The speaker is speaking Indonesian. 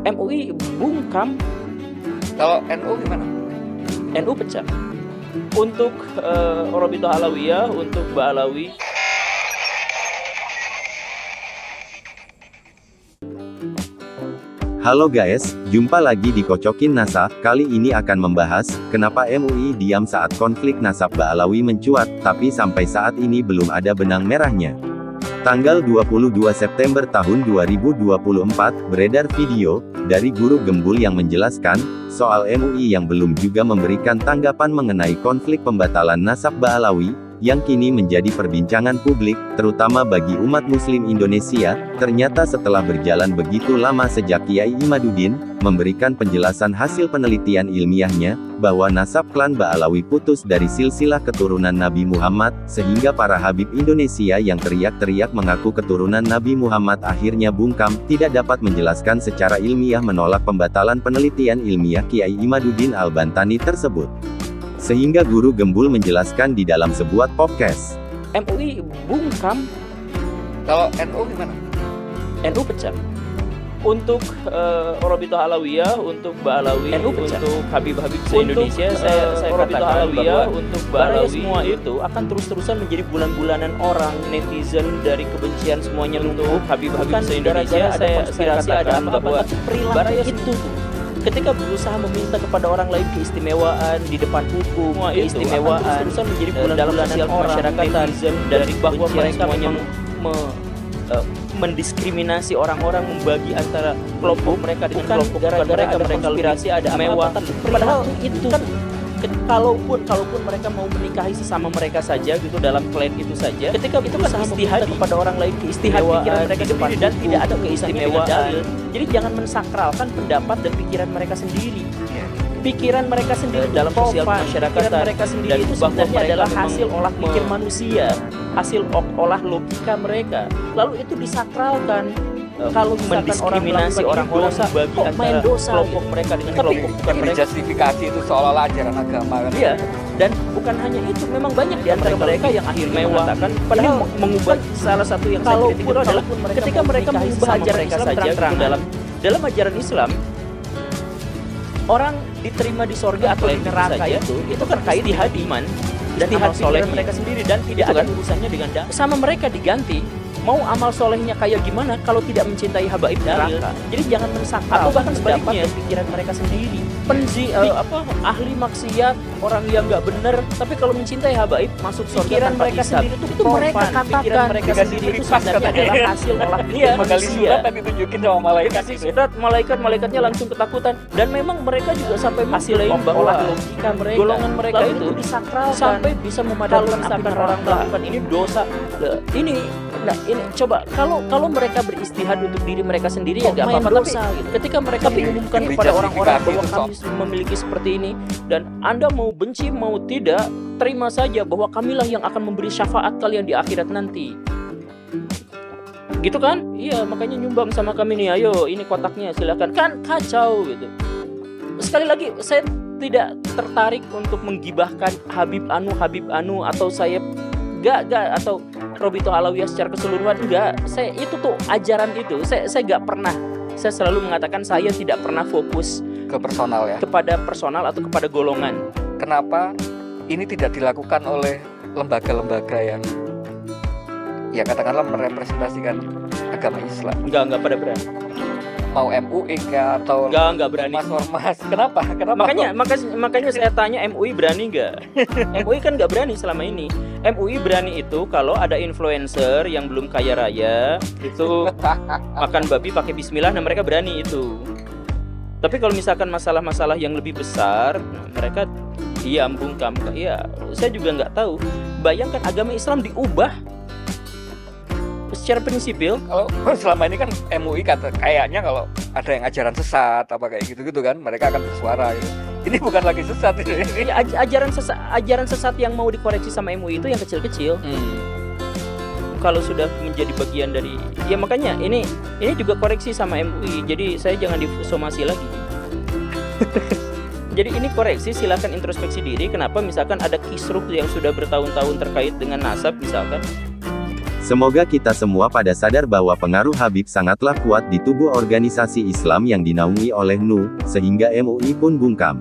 MUI bungkam. Kalau NU gimana? NU pecah. Untuk Robito Alawiyah, untuk Ba'alawi. Halo guys, jumpa lagi di Kocokin Nasab. Kali ini akan membahas, kenapa MUI diam saat konflik nasab Ba'alawi mencuat, tapi sampai saat ini belum ada benang merahnya. Tanggal 22 September tahun 2024, beredar video dari Guru Gembul yang menjelaskan soal MUI yang belum juga memberikan tanggapan mengenai konflik pembatalan nasab Ba'alawi yang kini menjadi perbincangan publik, terutama bagi umat Muslim Indonesia. Ternyata setelah berjalan begitu lama sejak Kiai Imaduddin memberikan penjelasan hasil penelitian ilmiahnya, bahwa nasab klan Ba'alawi putus dari silsilah keturunan Nabi Muhammad, sehingga para Habib Indonesia yang teriak-teriak mengaku keturunan Nabi Muhammad akhirnya bungkam, tidak dapat menjelaskan secara ilmiah menolak pembatalan penelitian ilmiah Kiai Imaduddin Al-Bantani tersebut. Sehingga Guru Gembul menjelaskan di dalam sebuah podcast. MUI bungkam. Kalau NU gimana? NU pecah. Untuk Robito Alawiyah, untuk Ba'alawi, NU pecah. untuk Habib-Habib se-Indonesia, saya Robito katakan Alawiyah, bahwa untuk Ba'alawi Ba'alawi semua itu akan terus-terusan menjadi bulan-bulanan orang, netizen dari kebencian semuanya untuk Habib-Habib se-Indonesia. Saya katakan bahwa perilaku itu ketika berusaha meminta kepada orang lain keistimewaan di depan hukum, keistimewaan terus menjadi bulan-bulanan orang, masyarakat, dari bahwa mereka memang mendiskriminasi orang-orang, membagi antara kelompok mereka dengan kelompok gara-gara mereka konspirasi ada mewah. Padahal itu kan kalaupun mereka mau menikahi sesama mereka saja gitu, dalam klan itu saja, ketika itu kan istihad kepada orang lain, keistimewaan pikiran mereka sendiri dan tidak ada keistimewaan. Jadi jangan mensakralkan pendapat dan pikiran mereka sendiri. Pikiran mereka sendiri dalam sosial masyarakat mereka sendiri itu sebenarnya adalah hasil olah pikir manusia, hasil olah logika mereka. Lalu itu disakralkan. Kalau mendiskriminasi orang-orang bagi antara kelompok mereka dengan kelompok bukan mereka, justifikasi itu seolah-olah ajaran agama kan? Iya, dan bukan hanya itu, memang banyak di antara mereka yang akhirnya mengatakan, padahal mengubah salah satu yang saya kritik itu adalah ketika mereka mengubah ajaran Islam saja dalam ajaran Islam, orang diterima di sorga atau di neraka itu kan kait di iman dan amal soleh mereka sendiri, dan tidak ada urusannya dengan sama mereka diganti. Mau amal solehnya kayak gimana kalau tidak mencintai habaib neraka? Jadi jangan mensakralkan atau bahkan sebaliknya pikiran mereka sendiri. Ahli maksiat, orang yang nggak benar, tapi kalau mencintai habaib masuk surga pikiran mereka sendiri itu mereka katakan pikiran mereka sendiri itu sebenarnya adalah hasil olah pikir manusia. Tapi tunjukin sama malaikat kasih surat, malaikatnya langsung ketakutan, dan memang mereka juga sampai hasilnya bahwa logika mereka, golongan mereka itu disakralkan sampai bisa memadamkan api orang melakukan ini dosa. Ini coba kalau mereka beristihad untuk diri mereka sendiri ya nggak apa-apa, tapi ketika mereka mengumumkan kepada orang-orang bahwa kami memiliki seperti ini dan Anda mau benci mau tidak, terima saja bahwa kamilah yang akan memberi syafaat kalian di akhirat nanti. Gitu kan? Iya, makanya nyumbang sama kami nih, ayo ini kotaknya silakan. Kan kacau gitu. Sekali lagi saya tidak tertarik untuk menggibahkan Habib Anu atau saya enggak atau Robito Alawiyah secara keseluruhan, enggak. Saya itu tuh ajaran itu saya enggak pernah. Saya selalu mengatakan saya tidak pernah fokus ke personal ya, kepada personal atau kepada golongan. Kenapa ini tidak dilakukan oleh lembaga-lembaga yang ya katakanlah merepresentasikan agama Islam? Enggak pada berani. Mau MUI atau enggak berani. Ormas. Kenapa? Makanya saya tanya, MUI berani enggak? MUI kan enggak berani selama ini. MUI berani itu kalau ada influencer yang belum kaya raya itu makan babi pakai bismillah, nah mereka berani itu. Tapi kalau misalkan masalah-masalah yang lebih besar, mereka diam bungkam. Ya, saya juga nggak tahu. Bayangkan agama Islam diubah secara prinsipil. Kalau selama ini kan MUI kayaknya kalau ada yang ajaran sesat apa kayak gitu-gitu kan, mereka akan bersuara gitu. Ini bukan lagi sesat ini. Ya, ajaran sesat yang mau dikoreksi sama MUI itu yang kecil-kecil. Kalau sudah menjadi bagian dari, ya makanya ini juga koreksi sama MUI. Jadi saya jangan disomasi lagi. Jadi ini koreksi, silakan introspeksi diri. Kenapa misalkan ada kisruh yang sudah bertahun-tahun terkait dengan nasab misalkan. Semoga kita semua pada sadar bahwa pengaruh Habib sangatlah kuat di tubuh organisasi Islam yang dinaungi oleh NU, sehingga MUI pun bungkam.